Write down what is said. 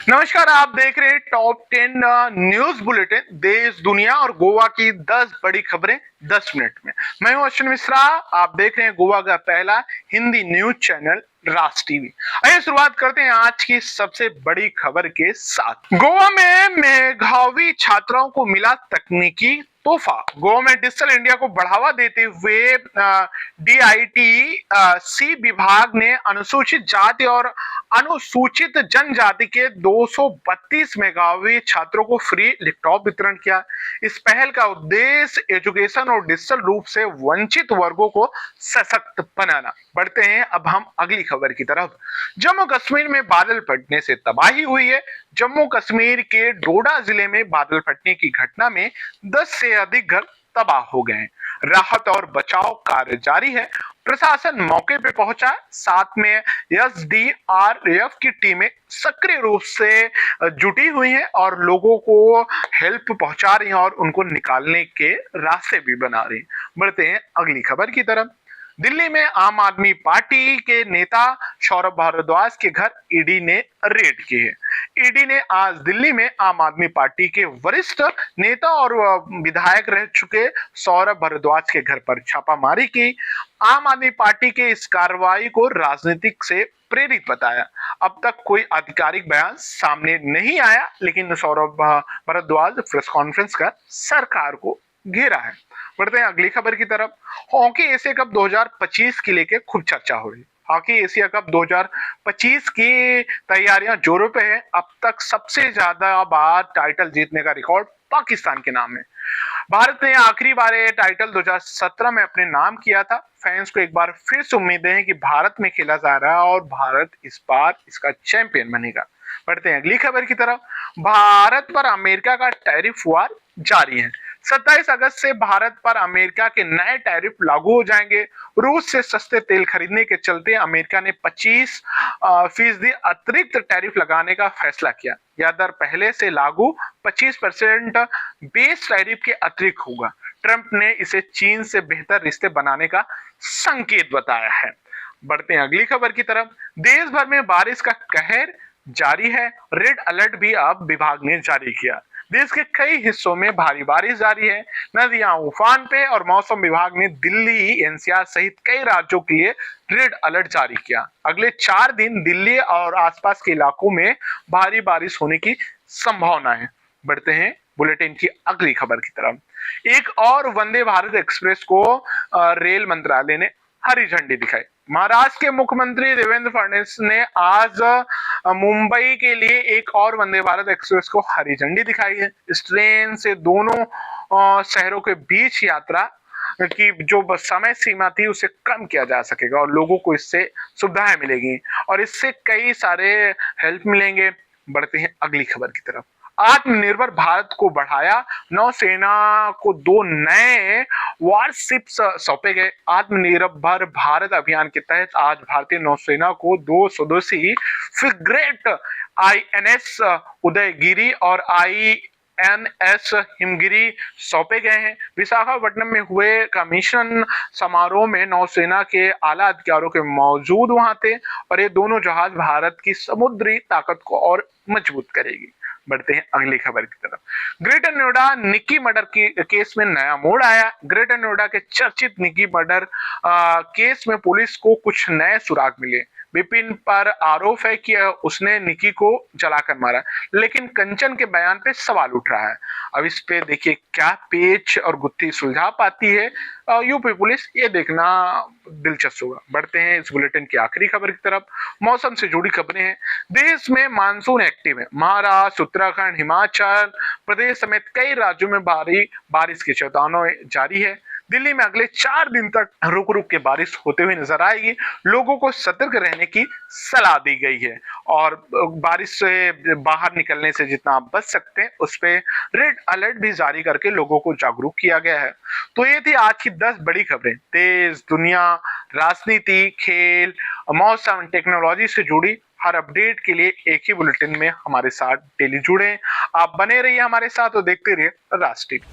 नमस्कार, आप देख रहे हैं टॉप 10 न्यूज बुलेटिन। देश, दुनिया और गोवा की 10 बड़ी खबरें 10 मिनट में। मैं हूं अश्विन मिश्रा। आप देख रहे हैं गोवा का पहला हिंदी न्यूज चैनल राज टीवी। आइए शुरुआत करते हैं आज की सबसे बड़ी खबर के साथ। गोवा में मेधावी छात्राओं को मिला तकनीकी तोहफा। गोवा में डिजिटल इंडिया को बढ़ावा देते हुए DIT सी विभाग ने अनुसूचित जाति और अनुसूचित जनजाति के 232 मेधावी छात्रों को फ्री लैपटॉप वितरण किया। इस पहल का उद्देश्य एजुकेशन और डिजिटल रूप से वंचित वर्गों को सशक्त बनाना। बढ़ते हैं अब हम अगली खबर की तरफ। जम्मू कश्मीर में बादल फटने से तबाही हुई है। जम्मू कश्मीर के डोडा जिले में बादल फटने की घटना में 10 से अधिक घर तबाह हो गए हैं। राहत और बचाव कार्य जारी है। प्रशासन मौके पे पहुंचा, साथ में SDRF की टीमें सक्रिय रूप से जुटी हुई हैं और लोगों को हेल्प पहुंचा रही हैं और उनको निकालने के रास्ते भी बना रही हैं। बढ़ते हैं अगली खबर की तरफ। दिल्ली में आम आदमी पार्टी के नेता सौरभ भारद्वाज के घर ईडी ने रेड की है। ईडी ने आज दिल्ली में आम आदमी पार्टी के वरिष्ठ नेता और विधायक रह चुके सौरभ भारद्वाज के घर पर छापामारी की। आम आदमी पार्टी के इस कार्रवाई को राजनीतिक से प्रेरित बताया। अब तक कोई आधिकारिक बयान सामने नहीं आया, लेकिन सौरभ भारद्वाज प्रेस कॉन्फ्रेंस कर सरकार को घेरा है। बढ़ते हैं अगली खबर की तरफ। हॉकी एशिया कप 2025 के लेके खूब चर्चा हो रही है। हॉकी एशिया कप 2025 की तैयारियां जोरों पे है। अब तक सबसे ज्यादा बार टाइटल जीतने का रिकॉर्ड पाकिस्तान के नाम है। भारत ने आखिरी बार ये टाइटल 2017 में अपने नाम किया था। फैंस को एक बार फिर से उम्मीदें हैं कि भारत में खेला जा रहा है और भारत इस बार इसका चैंपियन बनेगा। बढ़ते हैं अगली खबर की तरफ। भारत पर अमेरिका का टैरिफ वार जारी है। 27 अगस्त से भारत पर अमेरिका के नए टैरिफ लागू हो जाएंगे। रूस से सस्ते तेल खरीदने के चलते अमेरिका ने 25% अतिरिक्त टैरिफ लगाने का फैसला किया। यह दर पहले से लागू 25% बेस टैरिफ के अतिरिक्त होगा। ट्रंप ने इसे चीन से बेहतर रिश्ते बनाने का संकेत बताया है। बढ़ते हैं अगली खबर की तरफ। देश भर में बारिश का कहर जारी है। रेड अलर्ट भी अब विभाग ने जारी किया। देश के कई हिस्सों में भारी बारिश जारी है। नदियां उफान पे और मौसम विभाग ने दिल्ली, NCR सहित कई राज्यों के लिए रेड अलर्ट जारी किया। अगले 4 दिन दिल्ली और आसपास के इलाकों में भारी बारिश होने की संभावना है। बढ़ते हैं बुलेटिन की अगली खबर की तरफ। एक और वंदे भारत एक्सप्रेस को रेल मंत्रालय ने हरी झंडी दिखाई। महाराष्ट्र के मुख्यमंत्री देवेंद्र फडणवीस ने आज मुंबई के लिए एक और वंदे भारत एक्सप्रेस को हरी झंडी दिखाई है। इस ट्रेन से दोनों शहरों के बीच यात्रा की जो समय सीमा थी उसे कम किया जा सकेगा और लोगों को इससे सुविधाएं मिलेगी और इससे कई सारे हेल्प मिलेंगे। बढ़ते हैं अगली खबर की तरफ। आत्मनिर्भर भारत को बढ़ाया। नौसेना को 2 नए वारशिप्स सौंपे गए। आत्मनिर्भर भारत अभियान के तहत आज भारतीय नौसेना को 2 स्वदेशी फ्रिगेट INS उदयगिरी और INS हिमगिरी सौंपे गए हैं। विशाखापट्टनम में हुए कमीशन समारोह में नौसेना के आला अधिकारियों के मौजूद वहां थे और ये दोनों जहाज भारत की समुद्री ताकत को और मजबूत करेगी। बढ़ते हैं अगली खबर की तरफ। Greater Noida Nikki murder case में नया मोड़ आया। ग्रेटर नोएडा के चर्चित निक्की मर्डर केस में पुलिस को कुछ नए सुराग मिले। विपिन पर आरोप है कि उसने निकी को जलाकर मारा, लेकिन कंचन के बयान पे सवाल उठ रहा है। अब इस पे देखिए क्या पेच और गुत्थी सुलझा पाती है यूपी पुलिस, ये देखना दिलचस्प होगा। बढ़ते हैं इस बुलेटिन की आखिरी खबर की तरफ। मौसम से जुड़ी खबरें हैं। देश में मानसून एक्टिव है। महाराष्ट्र, उत्तराखंड, हिमाचल प्रदेश समेत कई राज्यों में भारी बारिश की चेतावनी जारी है। दिल्ली में अगले 4 दिन तक रुक रुक के बारिश होते हुए नजर आएगी। लोगों को सतर्क रहने की सलाह दी गई है और बारिश से बाहर निकलने से जितना आप बच सकते हैं उस पे रेड अलर्ट भी जारी करके लोगों को जागरूक किया गया है। तो ये थी आज की 10 बड़ी खबरें। देश, दुनिया, राजनीति, खेल, मौसम, टेक्नोलॉजी से जुड़ी हर अपडेट के लिए एक ही बुलेटिन में हमारे साथ डेली जुड़े। आप बने रहिए हमारे साथ और देखते रहिए राज टीवी।